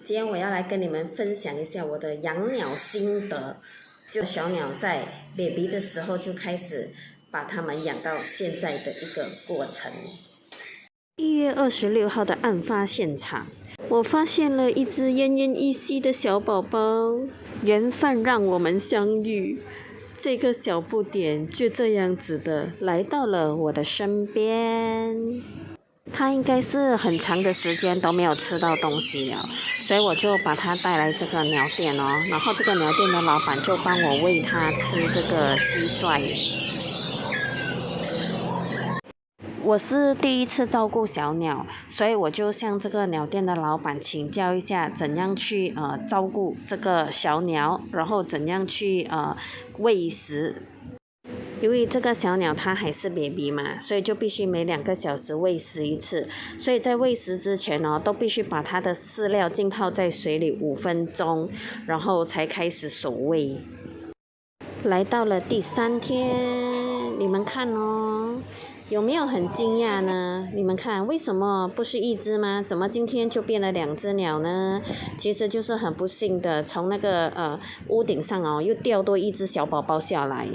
今天我要来跟你们分享一下我的养鸟心得。就小鸟在 baby 的时候就开始把它们养到现在的一个过程。1月26号的案发现场，我发现了一只奄奄一息的小宝宝。缘分让我们相遇，这个小不点就这样子的来到了我的身边。它应该是很长的时间都没有吃到东西了，所以我就把它带来这个鸟店哦，然后这个鸟店的老板就帮我喂它吃这个蟋蟀。我是第一次照顾小鸟，所以我就向这个鸟店的老板请教一下怎样去照顾这个小鸟，然后怎样去喂食。因为这个小鸟它还是 baby 嘛，所以就必须每2个小时喂食一次，所以在喂食之前都必须把它的饲料浸泡在水里5分钟，然后才开始熟喂。来到了第3天，你们看哦，有没有很惊讶呢？你们看，为什么不是1只吗？怎么今天就变了2只鸟呢？其实就是很不幸的，从那个屋顶上又掉多1只小宝宝下来。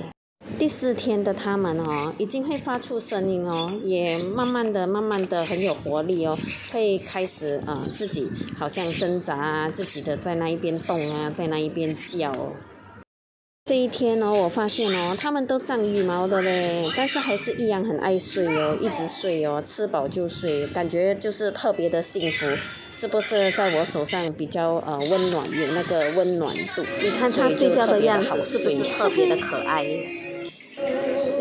第4天的它们已经会发出声音也慢慢的很有活力会开始自己好像挣扎自己的在那一边动在那一边叫这一天我发现它们都长羽毛的嘞，但是还是一样很爱睡一直睡吃饱就睡，感觉就是特别的幸福。是不是在我手上比较温暖，有那个温暖度？你看它睡觉的样子是不是特别的可爱？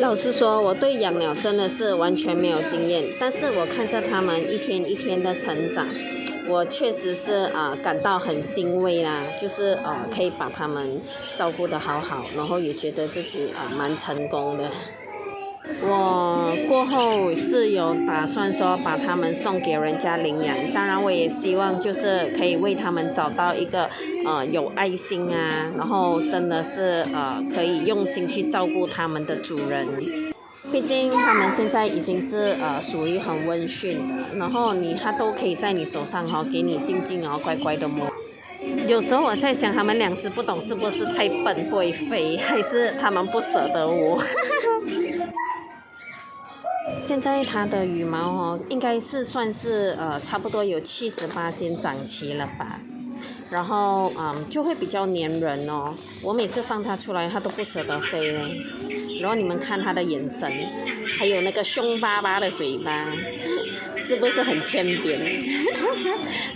老实说，我对养鸟真的是完全没有经验，但是我看着它们一天一天的成长，我确实是感到很欣慰啦，就是可以把它们照顾得好好，然后也觉得自己蛮成功的。我过后是有打算说把它们送给人家领养，当然我也希望就是可以为它们找到一个有爱心然后真的是可以用心去照顾它们的主人。毕竟它们现在已经是属于很温驯的，然后它都可以在你手上给你静静乖乖的摸。有时候我在想，它们2只不懂是不是太笨不会飞，还是它们不舍得我。现在它的羽毛应该是算是差不多有70%长齐了吧，然后就会比较黏人我每次放它出来，它都不舍得飞嘞。然后你们看它的眼神，还有那个凶巴巴的嘴巴，是不是很欠扁？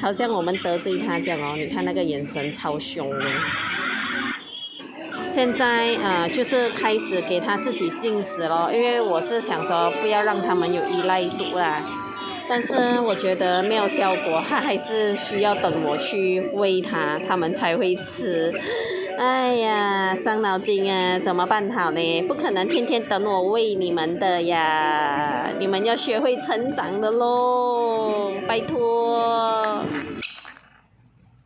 好像我们得罪它这样你看那个眼神超凶的。现在就是开始给它自己进食咯，因为我是想说不要让它们有依赖度但是我觉得没有效果，它还是需要等我去喂它们才会吃。哎呀，伤脑筋怎么办好呢？不可能天天等我喂你们的呀，你们要学会成长的咯，拜托。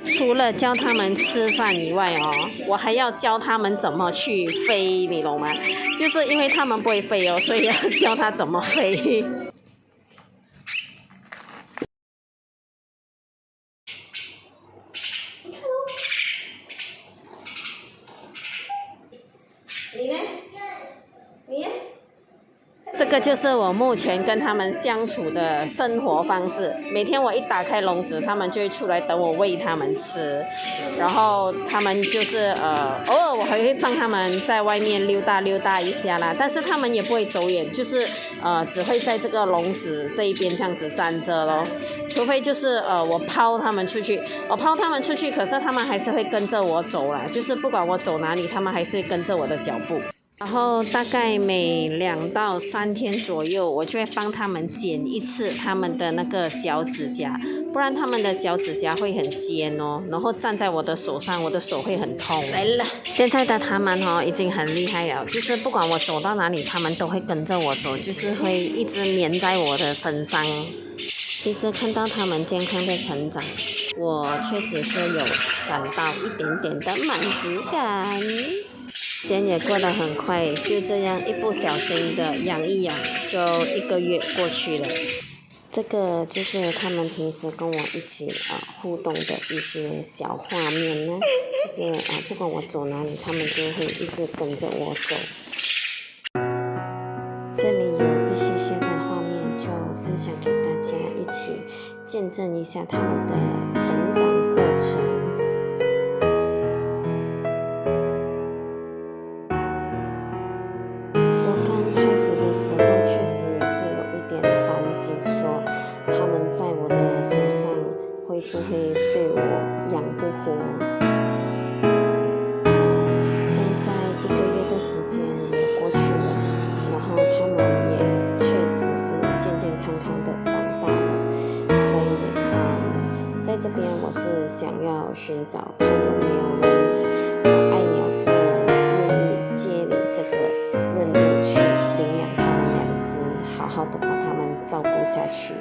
除了教他们吃饭以外我还要教他们怎么去飞，你懂吗？就是因为他们不会飞所以要教他怎么飞。你呢？你呢？这个就是我目前跟他们相处的生活方式。每天我一打开笼子，他们就会出来等我喂他们吃，然后他们就是偶尔我还会放他们在外面溜达溜达一下啦，但是他们也不会走远，就是只会在这个笼子这一边这样子站着咯。除非就是我抛他们出去，可是他们还是会跟着我走啦，就是不管我走哪里，他们还是会跟着我的脚步。然后大概每2到3天左右，我就会帮他们剪1次他们的那个脚趾甲，不然他们的脚趾甲会很尖然后站在我的手上，我的手会很痛。来了，现在的他们已经很厉害了，就是不管我走到哪里，他们都会跟着我走，就是会一直黏在我的身上。其实看到他们健康的成长，我确实是有感到一点点的满足感。时间也过得很快，就这样一不小心的养一养，就1个月过去了。这个就是他们平时跟我一起互动的一些小画面呢，就是不管我走哪里，他们就会一直跟着我走。这里有一些的画面，就分享给大家一起见证一下他们的成长过程。我刚开始的时候确实也是有一点担心，说他们在我的手上会不会被我养不活。现在1个月的时间也过去了，然后他们也确实是健健康康的长大了，所以在这边我是想要寻找看有没有人爱鸟之人愿意接领这个任务去领养他们2只，好好的把他们照顾下去。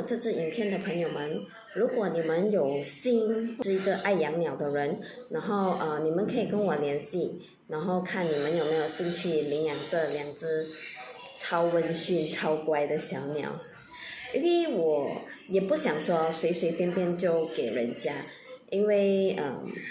这支影片的朋友们，如果你们有心是一个爱养鸟的人，然后你们可以跟我联系，然后看你们有没有兴趣领养这2只超温驯、超乖的小鸟。因为我也不想说随随便便就给人家，因为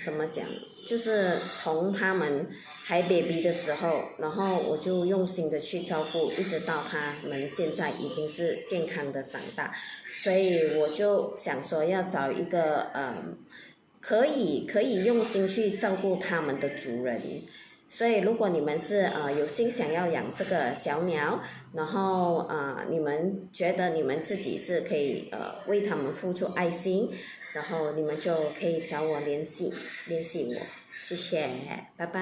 怎么讲，就是从他们还 baby 的时候，然后我就用心的去照顾，一直到他们现在已经是健康的长大，所以我就想说要找一个可以用心去照顾他们的主人。所以如果你们是有心想要养这个小鸟，然后你们觉得你们自己是可以为他们付出爱心，然后你们就可以找我联系我，谢谢，拜拜。